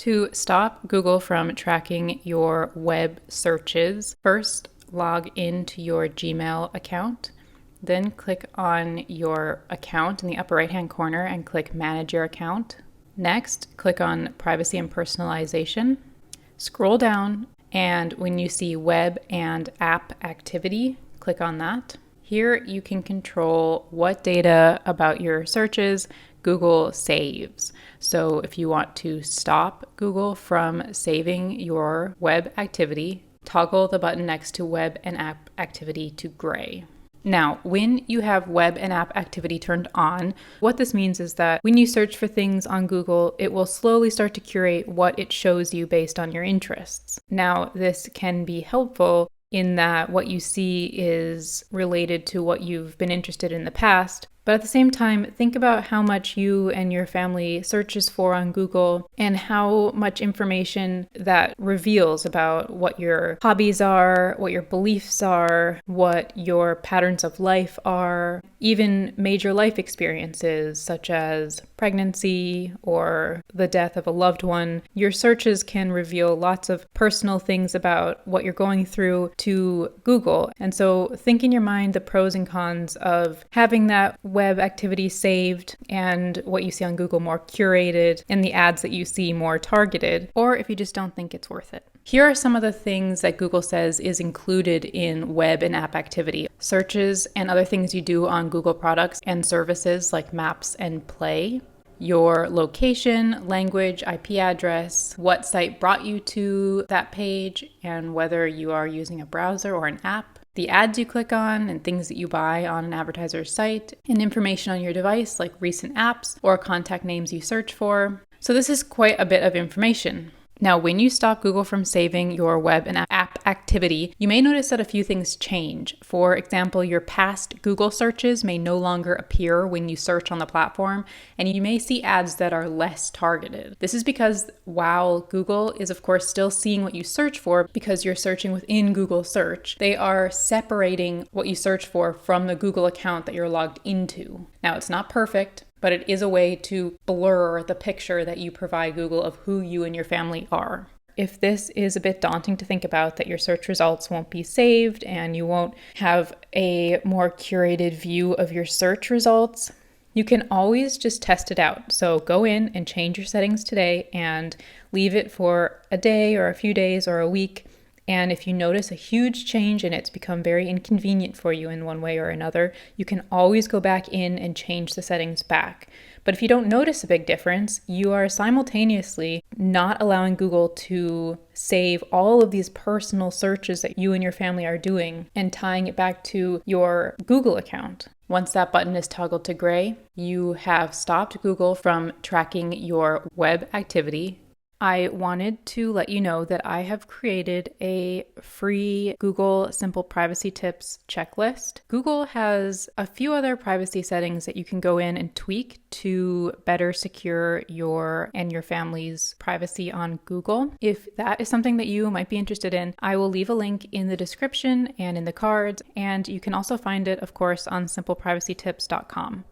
To stop Google from tracking your web searches, first log into your Gmail account, then click on your account in the upper right-hand corner and click Manage Your Account. Next, click on Privacy and Personalization. Scroll down, and when you see Web and App Activity, click on that. Here you can control what data about your searches Google saves. So if you want to stop Google from saving your web activity, toggle the button next to Web and App Activity to gray. Now, when you have web and app activity turned on, what this means is that when you search for things on Google, it will slowly start to curate what it shows you based on your interests. Now, this can be helpful in that what you see is related to what you've been interested in the past. But at the same time, think about how much you and your family searches for on Google and how much information that reveals about what your hobbies are, what your beliefs are, what your patterns of life are, even major life experiences such as pregnancy or the death of a loved one. Your searches can reveal lots of personal things about what you're going through to Google. And so think in your mind the pros and cons of having that web activity saved and what you see on Google more curated and the ads that you see more targeted, or if you just don't think it's worth it. Here are some of the things that Google says is included in web and app activity. Searches and other things you do on Google products and services like Maps and Play. Your location, language, IP address, what site brought you to that page, and whether you are using a browser or an app. The ads you click on and things that you buy on an advertiser's site, and information on your device like recent apps or contact names you search for. So this is quite a bit of information. Now, when you stop Google from saving your web and app activity, you may notice that a few things change. For example, your past Google searches may no longer appear when you search on the platform, and you may see ads that are less targeted. This is because while Google is, of course, still seeing what you search for because you're searching within Google Search, they are separating what you search for from the Google account that you're logged into. Now, it's not perfect, but it is a way to blur the picture that you provide Google of who you and your family are. If this is a bit daunting to think about, that your search results won't be saved and you won't have a more curated view of your search results, you can always just test it out. So go in and change your settings today and leave it for a day or a few days or a week. And if you notice a huge change and it's become very inconvenient for you in one way or another, you can always go back in and change the settings back. But if you don't notice a big difference, you are simultaneously not allowing Google to save all of these personal searches that you and your family are doing and tying it back to your Google account. Once that button is toggled to gray, you have stopped Google from tracking your web activity. I wanted to let you know that I have created a free Google Simple Privacy Tips checklist. Google has a few other privacy settings that you can go in and tweak to better secure your and your family's privacy on Google. If that is something that you might be interested in, I will leave a link in the description and in the cards, and you can also find it, of course, on simpleprivacytips.com.